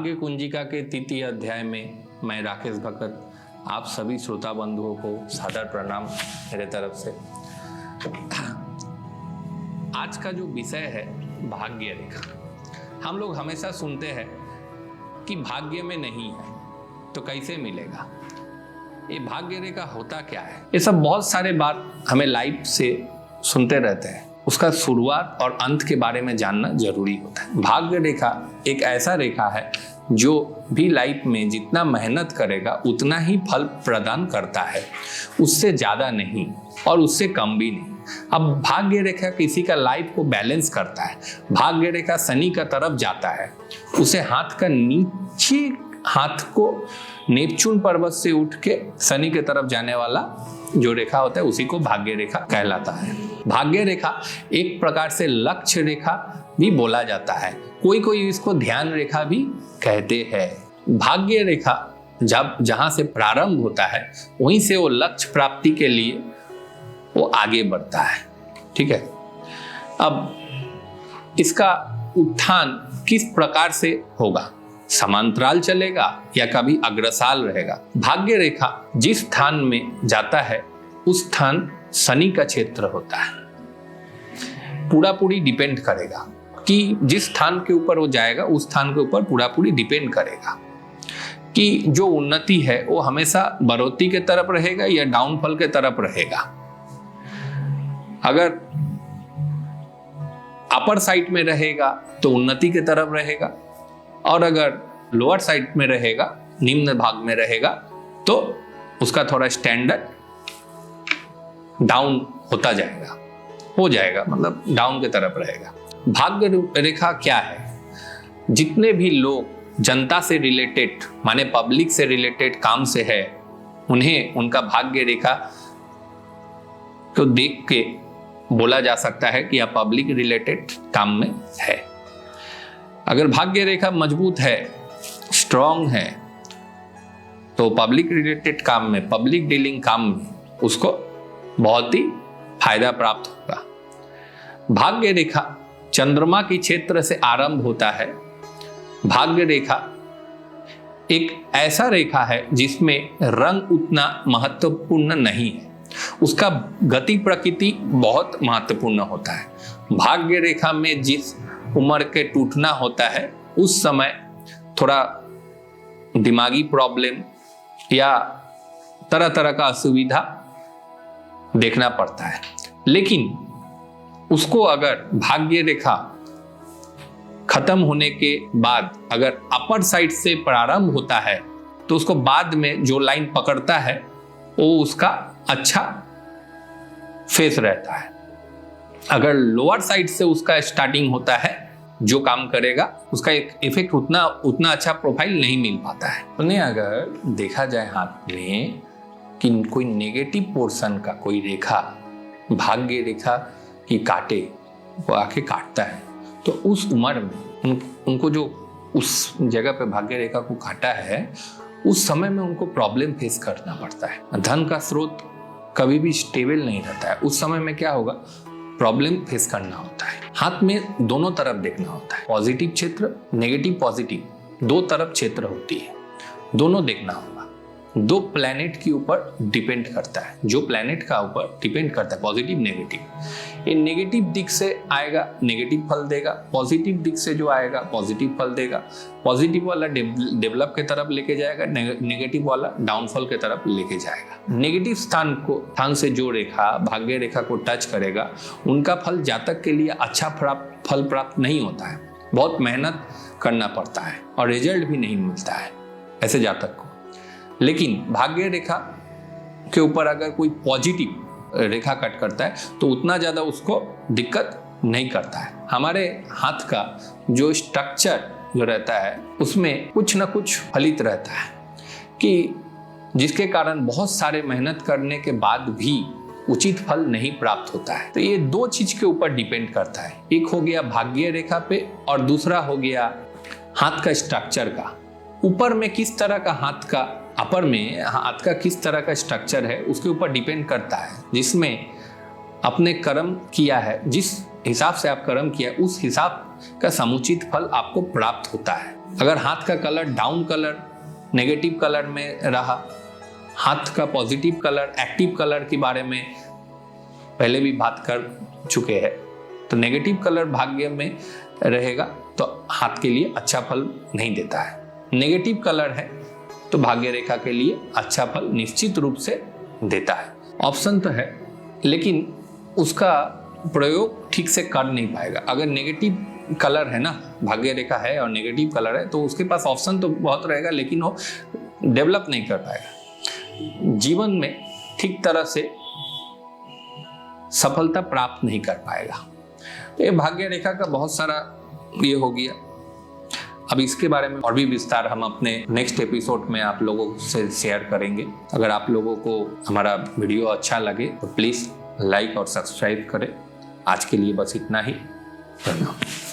भाग्य कुंजिका के तृतीय अध्याय में मैं राकेश भगत आप सभी श्रोता बंधुओं को सादर प्रणाम मेरे तरफ से। आज का जो विषय है भाग्य रेखा। हम लोग हमेशा सुनते हैं कि भाग्य में नहीं है तो कैसे मिलेगा, ये भाग्य रेखा होता क्या है। ये सब बहुत सारे बात हमें लाइफ से सुनते रहते हैं, उसका शुरुआत और अंत के बारे में जानना जरूरी होता है। भाग्य रेखा एक ऐसा रेखा है जो भी लाइफ में जितना मेहनत करेगा उतना ही फल प्रदान करता है, उससे ज्यादा नहीं और उससे कम भी नहीं। अब भाग्य रेखा किसी का लाइफ को बैलेंस करता है। भाग्य रेखा शनि का तरफ जाता है, उसे हाथ का नीचे हाथ को नेपच्यून पर्वत से उठ के शनि के तरफ जाने वाला जो रेखा होता है उसी को भाग्य रेखा कहलाता है। भाग्य रेखा एक प्रकार से लक्ष्य रेखा भी बोला जाता है, कोई कोई इसको ध्यान रेखा भी कहते हैं। भाग्य रेखा जब जहां से प्रारंभ होता है वहीं से वो लक्ष्य प्राप्ति के लिए वो आगे बढ़ता है। ठीक है, अब इसका उत्थान किस प्रकार से होगा, समांतराल चलेगा या कभी अग्रसाल रहेगा। भाग्य रेखा जिस स्थान में जाता है उस स्थान शनि का क्षेत्र होता है। पूरी डिपेंड करेगा कि जिस स्थान के ऊपर वो जाएगा उस स्थान के ऊपर पूरी डिपेंड करेगा कि जो उन्नति है वो हमेशा बढ़ोतरी के तरफ रहेगा या डाउनफॉल के तरफ रहेगा। अगर अपर साइड में रहेगा तो उन्नति के तरफ रहेगा और अगर लोअर साइड में रहेगा, निम्न भाग में रहेगा, तो उसका थोड़ा स्टैंडर्ड डाउन होता जाएगा, हो जाएगा, मतलब डाउन की तरफ रहेगा। भाग्य रेखा क्या है? जितने भी लोग जनता से रिलेटेड माने पब्लिक से रिलेटेड काम से है उन्हें उनका भाग्य रेखा को देख के बोला जा सकता है कि आप पब्लिक रिलेटेड काम में है। अगर भाग्य रेखा मजबूत है, स्ट्रांग है, तो पब्लिक रिलेटेड काम में, पब्लिक डीलिंग काम में उसको बहुत ही फायदा प्राप्त होगा। भाग्य रेखा चंद्रमा की क्षेत्र से आरंभ होता है। भाग्य रेखा एक ऐसा रेखा है जिसमें रंग उतना महत्वपूर्ण नहीं है, उसका गति प्रकृति बहुत महत्वपूर्ण होता है। भाग्य रेखा में जिस उम्र के टूटना होता है उस समय थोड़ा दिमागी प्रॉब्लम या तरह तरह का असुविधा देखना पड़ता है, लेकिन उसको अगर भाग्य रेखा खत्म होने के बाद अगर अपर साइड से प्रारंभ होता है तो उसको बाद में जो लाइन पकड़ता है वो उसका अच्छा फेस रहता है। अगर लोअर साइड से उसका स्टार्टिंग होता है जो काम करेगा उसका एक इफेक्ट उतना अच्छा प्रोफाइल नहीं मिल पाता है। उन्हें अगर देखा जाए हाथ में कि कोई नेगेटिव पोर्शन का कोई रेखा भाग्य रेखा की काटे, वो आके काटता है, तो उस उम्र में उनको जो उस जगह पे भाग्य रेखा को काटा है उस समय में उनको प्रॉब्लम फेस करना पड़ता है। धन का स्रोत कभी भी स्टेबल नहीं रहता है। उस समय में क्या होगा, प्रॉब्लम फेस करना होता है। हाथ में दोनों तरफ देखना होता है, पॉजिटिव क्षेत्र, नेगेटिव पॉजिटिव, दो तरफ क्षेत्र होती है, दोनों देखना होगा। दो प्लैनेट के ऊपर डिपेंड करता है, जो प्लैनेट का ऊपर डिपेंड करता है, पॉजिटिव नेगेटिव। ये नेगेटिव दिख से आएगा नेगेटिव फल देगा, पॉजिटिव दिख से जो आएगा पॉजिटिव फल देगा। पॉजिटिव वाला डेवलप के तरफ लेके जाएगा, नेगेटिव वाला डाउनफॉल के तरफ लेके जाएगा। नेगेटिव स्थान से जो रेखा भाग्य रेखा को टच करेगा उनका फल जातक के लिए अच्छा फल प्राप्त नहीं होता है, बहुत मेहनत करना पड़ता है और रिजल्ट भी नहीं मिलता है ऐसे जातक को। लेकिन भाग्य रेखा के ऊपर अगर कोई पॉजिटिव रेखा कट करता है तो उतना ज़्यादा उसको दिक्कत नहीं करता है। हमारे हाथ का जो स्ट्रक्चर जो रहता है उसमें कुछ ना कुछ फलित रहता है कि जिसके कारण बहुत सारे मेहनत करने के बाद भी उचित फल नहीं प्राप्त होता है। तो ये दो चीज के ऊपर डिपेंड करता है, एक हो गया भाग्य रेखा पे और दूसरा हो गया हाथ का स्ट्रक्चर का। ऊपर में किस तरह का हाथ का, अपर में हाथ का किस तरह का स्ट्रक्चर है उसके ऊपर डिपेंड करता है। जिसमें अपने कर्म किया है, जिस हिसाब से आप कर्म किया उस हिसाब का समुचित फल आपको प्राप्त होता है। अगर हाथ का colour down colour negative colour में रहा, हाथ का पॉजिटिव कलर एक्टिव कलर के बारे में पहले भी बात कर चुके हैं, तो नेगेटिव कलर भाग्य में रहेगा तो हाथ के लिए अच्छा फल नहीं देता है। नेगेटिव कलर है तो भाग्य रेखा के लिए अच्छा फल निश्चित रूप से देता है। ऑप्शन तो है लेकिन उसका प्रयोग ठीक से कर नहीं पाएगा। अगर नेगेटिव कलर है ना, भाग्य रेखा है और नेगेटिव कलर है, तो उसके पास ऑप्शन तो बहुत रहेगा लेकिन वो डेवलप नहीं कर पाएगा, जीवन में ठीक तरह से सफलता प्राप्त नहीं कर पाएगा। तो ये भाग्य रेखा का बहुत सारा ये हो गया। अब इसके बारे में और भी विस्तार हम अपने नेक्स्ट एपिसोड में आप लोगों से शेयर करेंगे। अगर आप लोगों को हमारा वीडियो अच्छा लगे तो प्लीज़ लाइक और सब्सक्राइब करें। आज के लिए बस इतना ही। धन्यवाद।